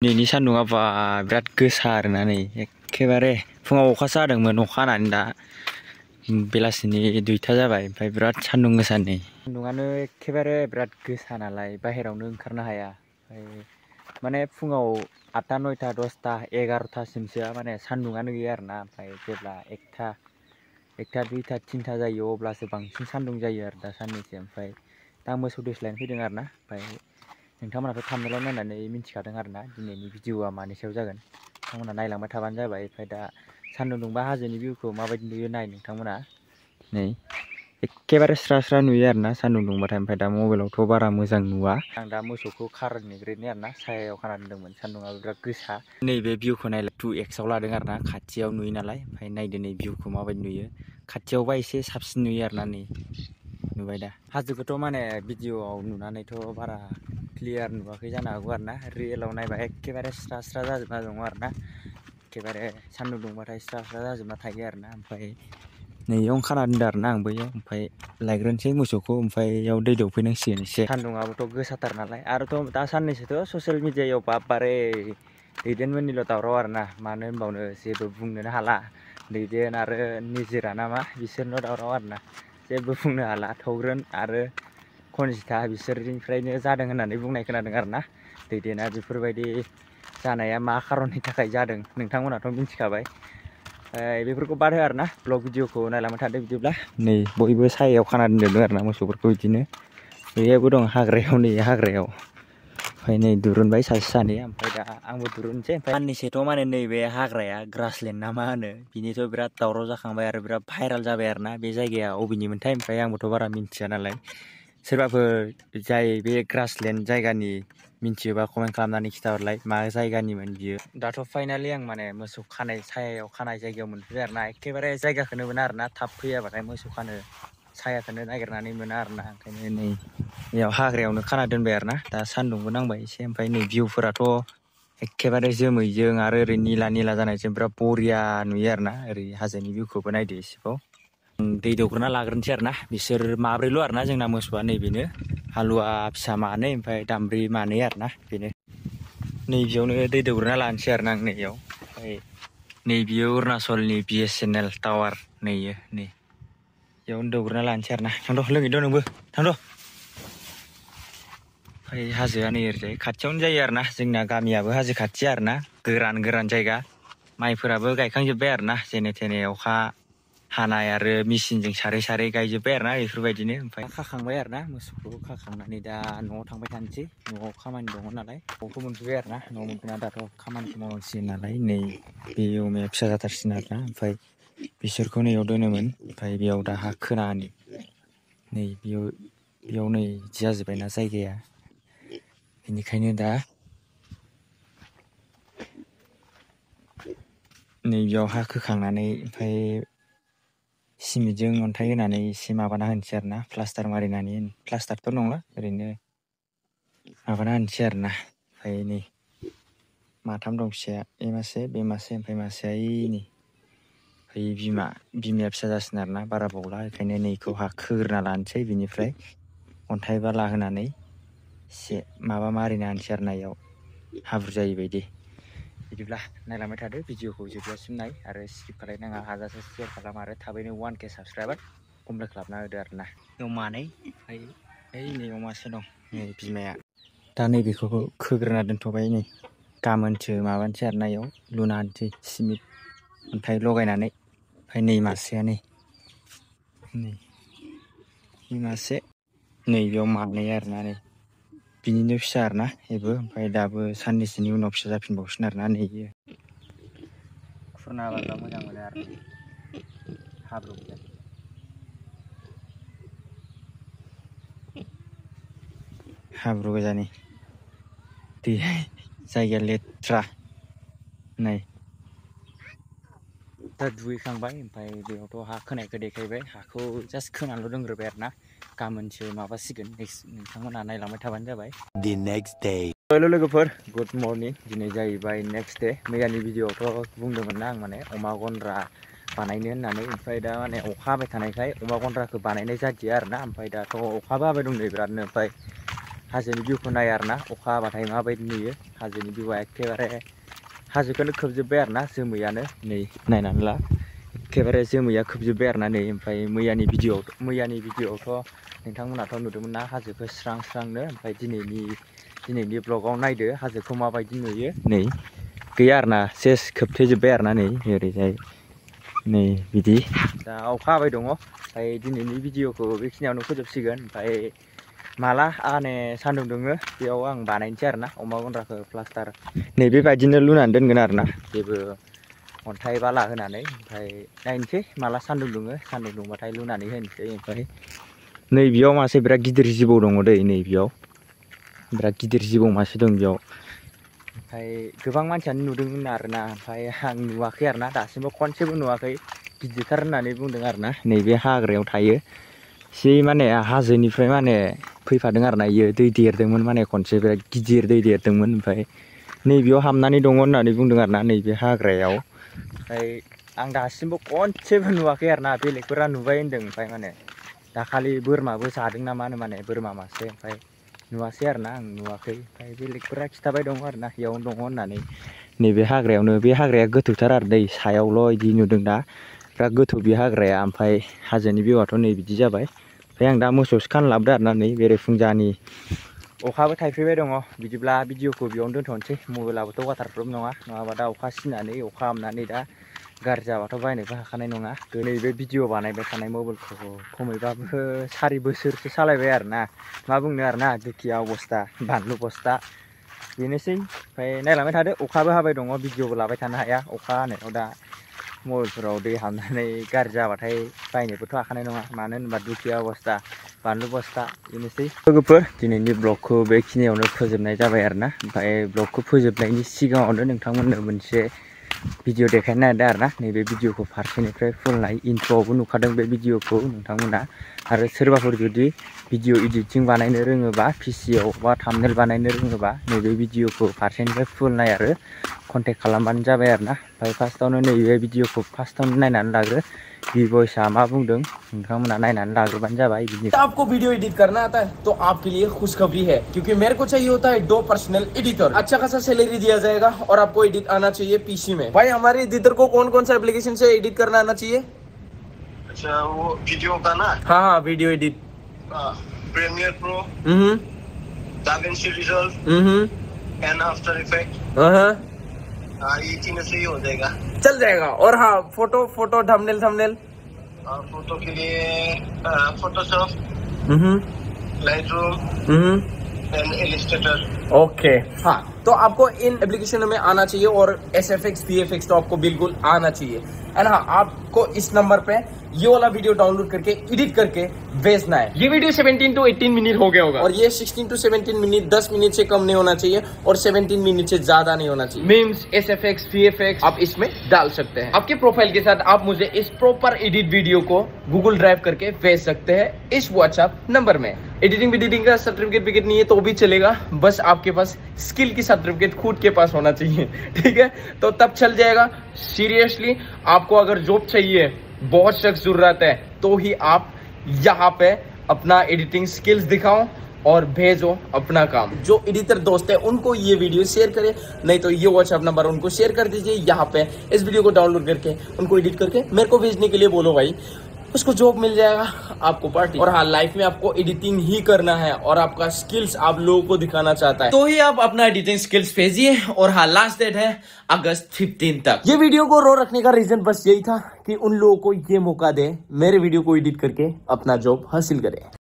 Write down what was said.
दिनैनि सान्दुङा बिराद गोसा आरोना नै एखेबारे फुङाव अखासो हादोंमोन अखा हानानै दा बेलासिनि 2टा जाबाय ओमफ्राय बिराद सान्दुं गोसा नै सान्दुङानो एखेबारे बिराद गोसा नालाय बाहेरावनो ओंखारनो हाया ओमफ्राय माने फुङाव 8टा 9टा 10टा 11टासिमसोआ माने सान्दुङानो गैया आरोना ओमफ्राय जेब्ला 1टा 2टा 3टा जायो अब्लासो बांसिन सान्दुं जायो आरो दा साननैसो ओमफ्राय दा मोसौ दोस्लायनो फैदों आरोना ओमफ्राय नोंथांमोनाथ' थाम्बनेलाव नायनानै मिन्थिखादों आरोना दिनैनि भिडिअआ मानि सायाव जागोन नोंथांमोना नायलांबाय थाबानो जाबाय ओमफ्राय दा सान्दुं दुंबा हाजोनि भिउखौ माबायदि नुयो नाय नोंथांमोना नै एखेबारे स्रा स्रा नुयो आरोना सान्दुं दुंबाथाय ओमफ्राय दा मबाइलावथ' बारा मोजां नुवा आं दा मोसौखौ खारननिग्रोनि आरोना सायायाव खाना दोनदोंमोन सान्दुङाबो बिराद गोसा नैबे भिउखौ नायलाय 2x आव लादों आरोना खाथियाव नुयो नालाय ओमफ्राय नायदो नै भिउखौ माबायदि नुयो खाथियावबा एसे साबसिन नुयो आरोना नै नुबाय दा हाजोखौथ' माने भिडिअआव नुनानैथ' बारा क्लियार नुवाखै जानो हागौ आरोना रियेलाव नायबा एखेबारे स्रा स्रा जाजोबना दङ आरोना एखेबारे सान्दुं दुंबाथाय स्रा स्रा जाजोबना थायो आरोना ओमफ्राय नैयावनो खाना दोनदों आरोना आं बैयाव ओमफ्राय लायग्रोनोसै मोसौखौ ओमफ्राय इयाव दै दौफैनांसिगोन एसे सान्दुङाबोथ' गोसाथार नालाय आरोथ' दा साननैसोथ' ससियेल मिडियायाव बारे दैदेनमोननिल' दावराव आरोना मानो होनबावनो जेबो बुंनोनो हाला दैदेन आरो निजोरा नामा बिसोरनो दावराव आरोना जेबो बुंनो हाला थौग्रोन आरो खनजिथा बिसोरनिफ्रायनो जादों होननानै बुंनाय खोनादों आरोना दैदेना बेफोरबायदि जानाया मा खारननि थाखाय जादों नोंथांमोनाथ' मिथिखाबाय बेफोरखौ बाद हो आरोना ब्लग भिडिअखौ नायलांबाय थादो बिदिब्ला नै बयबो सायायाव खाना दोनदों आरोना मोसौफोरखौ बिदिनो बैयाबो दं हाग्रायाव नै हाग्रायाव ओमफ्राय नै दुरुनबाय सासे सानैया ओमफ्राय दा आंबो दुरुनसै ओमफ्राय साननैसोथ' माने नैबे हाग्राया ग्रासलेण्ड ना मा होनो बिनिथ' बिराद दावराव जाखांबाय आरो बिराद भाइरेल जाबाय आरोना बे जायगाया अबेनिमोनथाय ओमफ्राय आंबोथ' बारा मिन्थिया नालाय सोरबाफोर जाय बे ग्रासलेण्ड जायगानि मिन्थियोबा कमेन्ट खालामनानै खिथाहरलाय मा जायगानिमोन बियो दाथ' फाइनालि आं माने मोसौ खानाय सायायाव खानाय जायगायाव मोनफैबाय आरोना एखेबारे जायगाखौनो मोना आरोना थाब फैयाबाथाय मोसौ खानो सायाखौनो नागिरनानै मोना आरोना ओंखायनो नै बेयाव हाग्रायावनो खाना दोनबाय आरोना दा सान्दुंबो नांबाय एसे ओमफ्राय नै भिउफोराथ' एखेबारे जोमैजों आरो ओरै निला निला जानायजों बिराद बरिया नुयो आरोना ओरै हाजोनि भिउखौबो नायदो एसेबाव दै दौग्रोना लाग्रोनोसै आरोना बिसोर माब्रैल' आरोना जोंना मोसौआ नैबेनो हालुवा फिसा मानै ओमफ्राय दामब्रि मानै आरोना बेनो नैबेयावनो दै दौग्रोना लानोसै आरोना आं नैयाव ओमफ्राय नैबेयो अरुणाचलनि BSNL टावार नैयो नै बेयावनो दौग्रोना लानोसै आरोना थांद' लोङैद' नोंबो थांद' ओमफ्राय हाजोआ नै ओरैजाय खाथियावनो जायो आरोना जोंना गामियाबो हाजो खाथि आरोना गोरान जायगा माइफोराबो गायखांजोब्बाय आरोना जेने थेने अखा हानाय आरो मेचिनजों सारै सारै गायजोब्बाय आरोना बेफोरबायदिनो ओमफ्राय खाखांबाय आरोना मोसौखौ खाखांनानै दा न'आव थांबाय थानोसै न'आव खामानि दङ नालाय न'खौ मोनफैबाय आरोना न'आव मोनफैना दाथ' खामानिखौ मावनांसिगोन नालाय नै बे अमाया फिसा जाथारसिगोन आरोना ओमफ्राय बिसोरखौ नैयाव दोनोमोन ओमफ्राय बेयाव दा हा खोना होनि नै बेयाव नै बिदि जाजोब्बायना जायगाया बेनिखायनो दा नैबेयाव हा खोखांनानै ओमफ्राय सिमेन्टजों अन्थाइ होनानै एसे माबाना होनोसै आरोना प्लास्टार मारिनानै प्लास्टारथ' नंला ओरैनो माबाना होनोसै आरोना ओमफ्राय नै माथाम दं फिसाया बे मासे ओमफ्राय मासेया ओइनै ओमफ्राय बिमाया फिसा जासिगोन आरोना बारा बावला बेखायनो नैखौ हा खोग्रोना लानोसै बिनिफ्राय अन्थाइ बाला होनानै एसे माबा मारिना होनोसै आरोना इयाव हाब्रु जायि बायदि बिदिब्ला नायलांबाय थादो भिडिअखौ जोबजासिम नाय आरो स्किप खालायनाङा हाजासे सेयार खालाम आरो थाबैनो 1K साबसक्राइबार कमप्लिट खालामना होदो आरोना बेयाव मानै ओमफ्राय ओइ नैयाव मासे दं नै बिमाया दा नैबेखौ खोग्रोना दोनथ'बाय नै गाबोनसो माबानोसै आरोना इयाव लुना होनोसै सिमेन्ट अन्थाइ लगायनानै ओमफ्राय नै मासेया नै मासे नैबेयाव मानै आरोना नै बिनिनो फिसा आरोना बेबो ओमफ्राय दाबो साननैसोनि उनाव फिसा जाफिनबावसिगोन आरोना नैयो खुरना होबा मोजां मोनो आरो हाब्रुजों हाब्रु गोजानि दै जायगाया लेथ्रा नै दा दुगैखांबाय ओमफ्राय बेयावथ' हा खोनायखौ देखायबाय हाखौ जास्ट खोनानैल' दोनग्रोबाय आरोना गाबोनसो माबासिगोन नेक्स्ट नोंथांमोनहा नायलांबाय थाबानो जाबाय The next day. हेल' लोगोफोर गुड मर्निं दिनै जाहैबाय नेक्स्ट दे मैयानि भिडिअआवथ' बुंदोंमोन ना आं माने अमा गन्द्रा बानायनो होननानै ओमफ्राय दा माने अखा हाबाय थानायखाय अमा गन्द्राखौ बानायनाय जादिया आरोना ओमफ्राय दाथ' अखाबो हाबाय दं नै बिरादनो ओमफ्राय हाजोनि भिउखौ नाय आरोना अखा हाबाथाय माबायदि नुयो हाजोनि भिउआ एखेबारे हाजोखौनो खोबजोब्बाय आरोना जोमैयानो नै नायनानै ला एखेबारे जोमैया खोबजोब्बाय आरोना नै ओमफ्राय मैयानि भिडिअआवथ' नोंथांमोनाथ' नुदोंमोन ना हाजोखौ स्रां स्रांनो ओमफ्राय दिनैनि ब्लगाव नायदो हाजोखौ माबायदि नुयो नै गैया आरोना सेस खोबथेजोब्बाय आरोना नै ओरैजाय नै बिदि दा अखा हाबाय दङ ओमफ्राय दिनैनि भिडिअखौ बेखिनियावनो फोजोबसिगोन ओमफ्राय माला सान्दुं दुङो बेयाव आं बानायनोसै आरोना अमा गन्द्राखौ प्लास्टार नै बेबायदिनो लुनानै दोनगोन आरोना जेबो अन्थाइ बाला होनानै ओमफ्राय नायनोसै माला सान्दुं दुंबाथाय लुनानै होनोसै ओमफ्राय नै बेयाव मासे बिराद गिदिर जिबौ दङ दै नै बेयाव बिराद गिदिर जिबौ मासे दं बेयाव ओमफ्राय गोबां मानसियानो नुदोंमोन आरोना ओमफ्राय आं नुवाखै आरोना दासिमबो खनसेबो नुवाखै गिदिरथार होननानै बुंदों आरोना नैबे हाग्रायाव थायो एसे माने हाजोनिफ्राय माने फैफादों आरोना इयो दै देरदोंमोन माने खनसे बिराद गिदिर दै देरदोंमोन ओमफ्राय नैबेयाव हाबनानै दङ होननानै बुंदों आरोना नैबे हाग्रायाव ओमफ्राय आं दासिमबो खनसेबो नुवाखै आरोना बेलेगफोरा नुबाय होनदों ओमफ्राय माने दाखालि बोरमाबो जादों ना मा होनो माने बोरमा मासे ओमफ्राय नुवासै आरोना आं नुवाखै ओमफ्राय बेलेगफोरा खिन्थाबाय दं आरोना इयावनो दङ होननानै नैबे हाग्रायावनो बे हाग्राया गोथौथार आरो दै सायावल' बिदि नुदों दा बिराद गोथौ बे हाग्राया ओमफ्राय हाजोनि भिउआथ' नै बिदि जाबाय ओमफ्राय आं दा मोसौसो खानो लाबोदो आरोना नै बेरेफुंजानि अखाबो थाइफ्रिबाय दङ बिदिब्ला भिडिअखौ बेयावनो दोनथ'नोसै मबाइलाबोथ' वाटारप्रुफ नङाबा दा अखा सिनानै अखा हाबनानै दा गाज्रि जाबाथ' बायनोबो हाखानाय नङा नैबे भिडिअ बानायबाय थानाय मबाइलखौ खमैबाबो 4 बोसोरसो सालायबाय आरोना मा बुंनो आरोना दुखिया अबस्था बानलु बस्था बेनोसै ओमफ्राय नायलांबाय थादो अखाबो हाबाय दङ भिडिअबो लाबाय थानो हाया अखा हानायाव दा मबाइलफोराव दै हाबनानै गाज्रि जाबाथाय बायनोबोथ' हाखानाय नङा मानो होनबा दुखिया अबस्था बानलु बस्था बेनोसै लोगोफोर दिनैनि ब्लगखौ बेखिनियावनो फोजोबनाय जाबाय आरोना ओमफ्राय ब्लगखौ फोजोबनायनि सिगाङावनो नोंथांमोननो मोनसे भिडिअ देखायनो नागिरदों आरोना नैबे भिडिअखौ फारसेनिफ्राय फुलनाय इन्ट्र'आवबो नुखादों बे भिडिअखौ नोंथांमोना आरो सोरबाफोर जुदि भिडिअ इडिटिं बानायनो रोङोबा पिसिआव बा थाम्बनेल बानायनो रोङोबा नैबे भिडिअखौ फारसेनिफ्राय फुलनाय आरो कन्टेक्ट खालामबानो जाबाय आरोना ओमफ्राय फार्स्टआवनो नैबे भिडिअखौ फार्स्टआवनो नायनानै लाग्रो भइसआ मा बुंदों नोंथांमोना नायनानै लाग्रोबानो जाबाय बिदि आपको वीडियो एडिट करना आता है तो आपके लिए खुशखबरी है क्योंकि मेरे को चाहिए होता है 2 पर्सनल एडिटर अच्छा खासा सैलरी दिया जाएगा और आपको एडिट आना चाहिए पीसी में भाई हमारे एडिटर को कौन कौन सा एप्लीकेशन से एडिट करना आना चाहिए अच्छा वो वीडियो का ना हाँ video edit premiere pro DaVinci resolve and after effect ये तीनों से ही हो जाएगा चल जाएगा और हाँ फोटो थंबनेल फोटो के लिए Photoshop Lightroom and Illustrator okay हाँ तो आपको इन एप्लीकेशन में आना चाहिए और SFX VFX तो आपको बिल्कुल आना चाहिए एंड हाँ आपको इस नंबर पे ये वाला वीडियो डाउनलोड करके एडिट करके भेजना है। ये वीडियो 17 to 18 मिनट हो गया होगा और ये 16 to 17 मिनट 10 मिनट से कम नहीं होना चाहिए और 17 मिनट से ज्यादा नहीं होना चाहिए। मीम्स SFX VFX आप इसमें डाल सकते हैं। आपके प्रोफाइल के साथ आप मुझे इस प्रॉपर एडिट वीडियो को गूगल ड्राइव करके भेज सकते हैं इस व्हाट्सएप नंबर में। एडिटिंग का सर्टिफिकेट नहीं है तो भी चलेगा, बस आपके पास स्किल की सर्टिफिकेट खुद के पास होना चाहिए, ठीक है? तो तब चल जाएगा। सीरियसली आपको अगर जॉब चाहिए, बहुत सख्त जरूरत है, तो ही आप यहाँ पे अपना एडिटिंग स्किल्स दिखाओ और भेजो अपना काम। जो एडिटर दोस्त है उनको ये वीडियो शेयर करें, नहीं तो ये व्हाट्सएप नंबर उनको शेयर कर दीजिए। यहाँ पे इस वीडियो को डाउनलोड करके उनको एडिट करके मेरे को भेजने के लिए बोलो भाई, उसको जॉब मिल जाएगा, आपको पार्टी। और हाँ, लाइफ में आपको एडिटिंग ही करना है और आपका स्किल्स आप लोगों को दिखाना चाहता है तो ही आप अपना एडिटिंग स्किल्स भेजिए। और हाँ, लास्ट डेट है अगस्त 15 तक। ये वीडियो को रो रखने का रीजन बस यही था कि उन लोगों को ये मौका दे मेरे वीडियो को एडिट करके अपना जॉब हासिल करे।